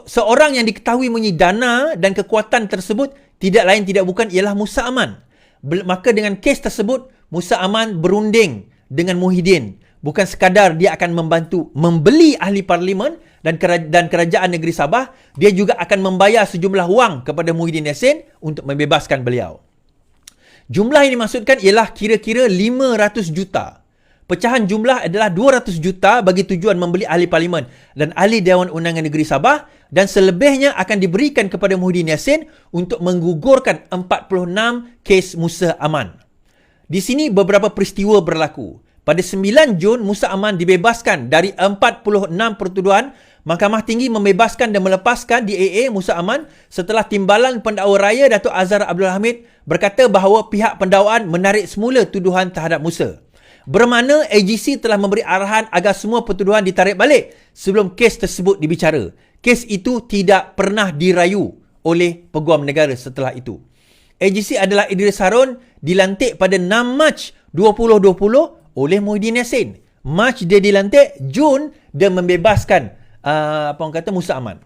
Seorang yang diketahui mempunyai dana dan kekuatan tersebut tidak lain tidak bukan ialah Musa Aman. Maka dengan kes tersebut, Musa Aman berunding dengan Muhyiddin. Bukan sekadar dia akan membantu membeli ahli parlimen dan kerajaan negeri Sabah, dia juga akan membayar sejumlah wang kepada Muhyiddin Yassin untuk membebaskan beliau. Jumlah yang dimaksudkan ialah kira-kira 500 juta. Pecahan jumlah adalah 200 juta bagi tujuan membeli ahli parlimen dan ahli Dewan Undangan Negeri Sabah dan selebihnya akan diberikan kepada Muhyiddin Yassin untuk menggugurkan 46 kes Musa Aman. Di sini beberapa peristiwa berlaku. Pada 9 Jun, Musa Aman dibebaskan dari 46 pertuduhan. Mahkamah Tinggi membebaskan dan melepaskan DAA Musa Aman setelah Timbalan Pendakwa Raya Datuk Azhar Abdul Hamid berkata bahawa pihak pendakwaan menarik semula tuduhan terhadap Musa. Bermakna AGC telah memberi arahan agar semua pertuduhan ditarik balik sebelum kes tersebut dibicara. Kes itu tidak pernah dirayu oleh Peguam Negara setelah itu. AGC adalah Idris Harun dilantik pada 6 Mac 2020 oleh Muhyiddin Yassin. Mac dia dilantik, Jun dia membebaskan Musa Aman.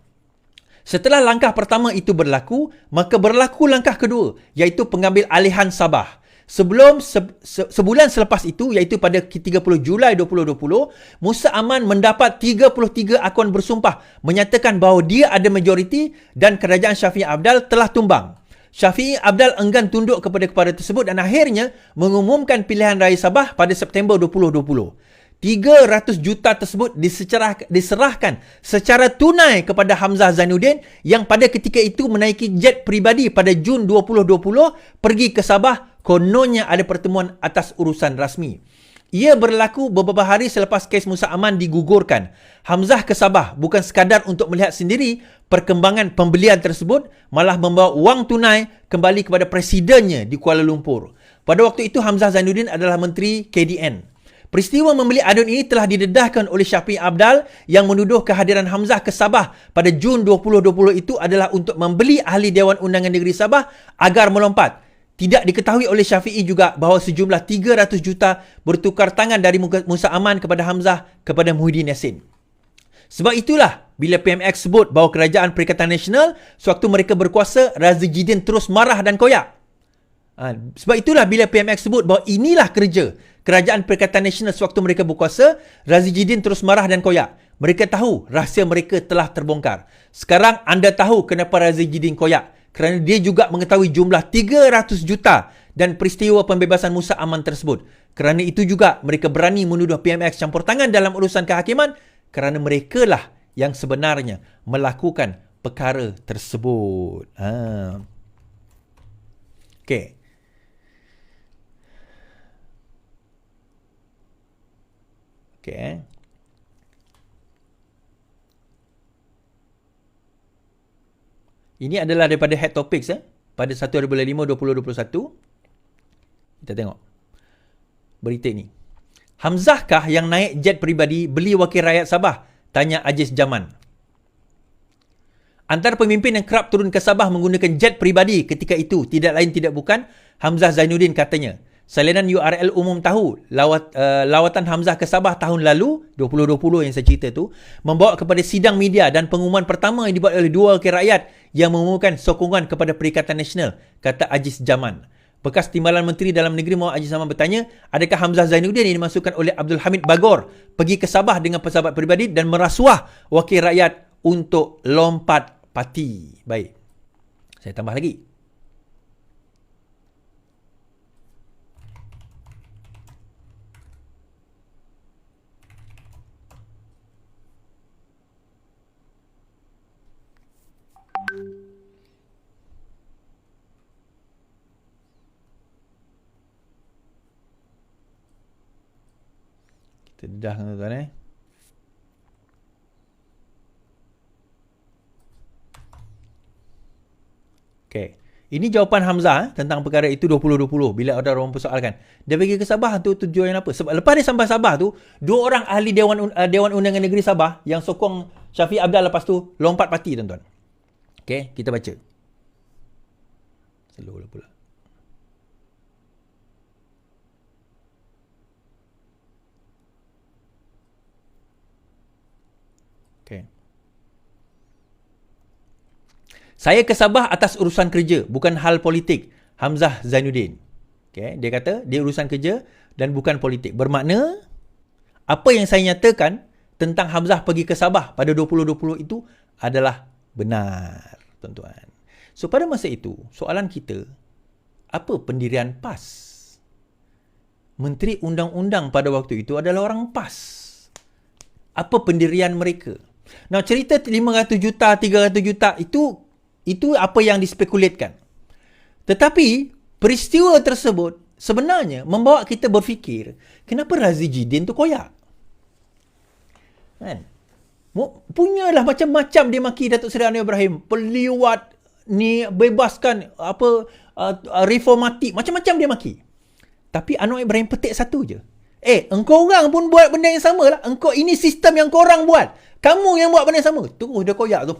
Setelah langkah pertama itu berlaku, maka berlaku langkah kedua, iaitu pengambil alihan Sabah. Sebulan selepas itu, iaitu pada 30 Julai 2020, Musa Aman mendapat 33 akun bersumpah menyatakan bahawa dia ada majoriti dan kerajaan Syafiee Apdal telah tumbang. Syafiee Apdal enggan tunduk kepada tersebut dan akhirnya mengumumkan pilihan raya Sabah pada September 2020. 300 juta tersebut diserahkan secara tunai kepada Hamzah Zainuddin yang pada ketika itu menaiki jet peribadi pada Jun 2020 pergi ke Sabah, kononnya ada pertemuan atas urusan rasmi. Ia berlaku beberapa hari selepas kes Musa Aman digugurkan. Hamzah ke Sabah bukan sekadar untuk melihat sendiri perkembangan pembelian tersebut, malah membawa wang tunai kembali kepada presidennya di Kuala Lumpur. Pada waktu itu Hamzah Zainuddin adalah Menteri KDN. Peristiwa membeli adun ini telah didedahkan oleh Syafiee Apdal yang menuduh kehadiran Hamzah ke Sabah pada Jun 2020 itu adalah untuk membeli ahli Dewan Undangan Negeri Sabah agar melompat. Tidak diketahui oleh Syafiee juga bahawa sejumlah 300 juta bertukar tangan dari Musa Aman kepada Hamzah kepada Muhyiddin Yassin. Sebab itulah bila PMX sebut bahawa Kerajaan Perikatan Nasional sewaktu mereka berkuasa, Razi Jidin terus marah dan koyak. Sebab itulah bila PMX sebut bahawa inilah kerja Kerajaan Perikatan Nasional sewaktu mereka berkuasa, Razi Jidin terus marah dan koyak. Mereka tahu rahsia mereka telah terbongkar. Sekarang anda tahu kenapa Razi Jidin koyak. Kerana dia juga mengetahui jumlah 300 juta dan peristiwa pembebasan Musa Aman tersebut. Kerana itu juga mereka berani menuduh PMX campur tangan dalam urusan kehakiman kerana mereka lah yang sebenarnya melakukan perkara tersebut. Okey. Okey. Ini adalah daripada Head Topics pada 1 Bulan 5 2021. Kita tengok berita ini. Hamzahkah yang naik jet peribadi beli wakil rakyat Sabah? Tanya Aziz Jaman. Antara pemimpin yang kerap turun ke Sabah menggunakan jet peribadi ketika itu tidak lain tidak bukan Hamzah Zainuddin katanya. Salinan URL umum tahu lawatan Hamzah ke Sabah tahun lalu 2020 yang saya cerita tu membawa kepada sidang media dan pengumuman pertama yang dibuat oleh dua wakil rakyat yang mengumumkan sokongan kepada Perikatan Nasional, kata Aziz Jaman. Bekas Timbalan Menteri Dalam Negeri Muhammad Aziz Zaman bertanya, adakah Hamzah Zainuddin yang dimasukkan oleh Abdul Hamid Bagor pergi ke Sabah dengan pesawat peribadi dan merasuah wakil rakyat untuk lompat parti? Baik, saya tambah lagi. Terdedah tuan-tuan Okay. Ini jawapan Hamzah tentang perkara itu 2020 bila ada orang persoalkan. Dia pergi ke Sabah tu tujuan apa? Sebab lepas dia sampai Sabah tu, dua orang ahli Dewan Undangan Negeri Sabah yang sokong Syafiq Abdal lepas tu lompat parti tuan-tuan. Okay, kita baca. Slow lah pula. Okay. Saya ke Sabah atas urusan kerja, bukan hal politik. Hamzah Zainuddin. Okay, dia kata dia urusan kerja dan bukan politik. Bermakna apa yang saya nyatakan tentang Hamzah pergi ke Sabah pada 2020 itu adalah benar, tuan-tuan. So pada masa itu, soalan kita, apa pendirian PAS? Menteri Undang-Undang pada waktu itu adalah orang PAS. Apa pendirian mereka? Nah, cerita 500 juta, 300 juta itu apa yang dispekulatkan. Tetapi peristiwa tersebut sebenarnya membawa kita berfikir, kenapa Razi Jidin tu koyak? Kan? Punyalah macam-macam dia maki Datuk Seri Anwar Ibrahim, peliwat ni, bebaskan apa reformatik, macam-macam dia maki. Tapi Anwar Ibrahim petik satu je. Engkau orang pun buat benda yang sama lah. Ini sistem yang korang buat. Kamu yang buat benda yang sama. Terus dia koyak tu.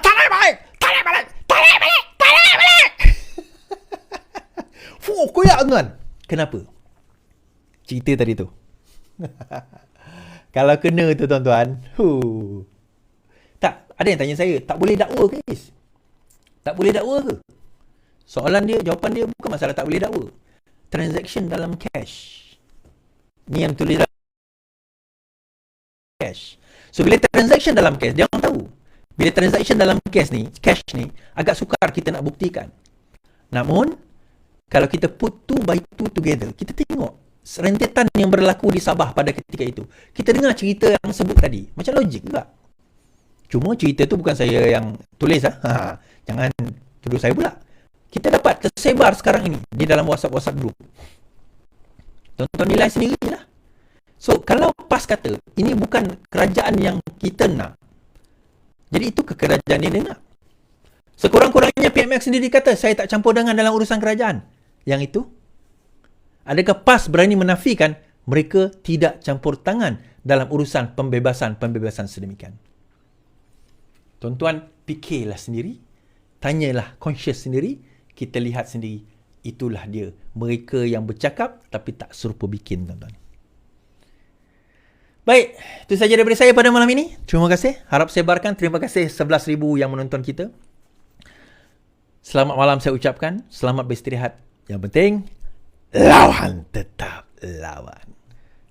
Tarik balik. Koyak tuan. Kenapa? Cerita tadi tu. Kalau kena tu tuan-tuan. Tak, ada yang tanya saya, tak boleh dakwa ke Is? Tak boleh dakwa ke? Jawapan dia bukan masalah tak boleh dakwa. Transaction dalam cash. Ni yang tulis dalam cash. So bila transaction dalam cash, dia orang tahu. Bila transaction dalam cash ni agak sukar kita nak buktikan. Namun kalau kita put two by two together, kita tengok rentetan yang berlaku di Sabah pada ketika itu. Kita dengar cerita yang sebut tadi, macam logik juga. Cuma cerita tu bukan saya yang tulis jangan tuduh saya pula. Kita dapat tersebar sekarang ini di dalam WhatsApp group. Tonton nilai sendiri lah. So, kalau PAS kata, ini bukan kerajaan yang kita nak. Jadi, itu kerajaan yang dia nak. Sekurang-kurangnya PMX sendiri kata, saya tak campur tangan dalam urusan kerajaan. Yang itu, adakah PAS berani menafikan mereka tidak campur tangan dalam urusan pembebasan sedemikian? Tuan-tuan, fikirlah sendiri. Tanyalah conscious sendiri. Kita lihat sendiri. Itulah dia. Mereka yang bercakap tapi tak serupa bikin, tuan-tuan. Baik, itu saja daripada saya pada malam ini. Terima kasih. Harap sebarkan. Terima kasih 11,000 yang menonton kita. Selamat malam saya ucapkan. Selamat beristirahat. Yang penting, lawan tetap lawan.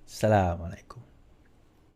Assalamualaikum.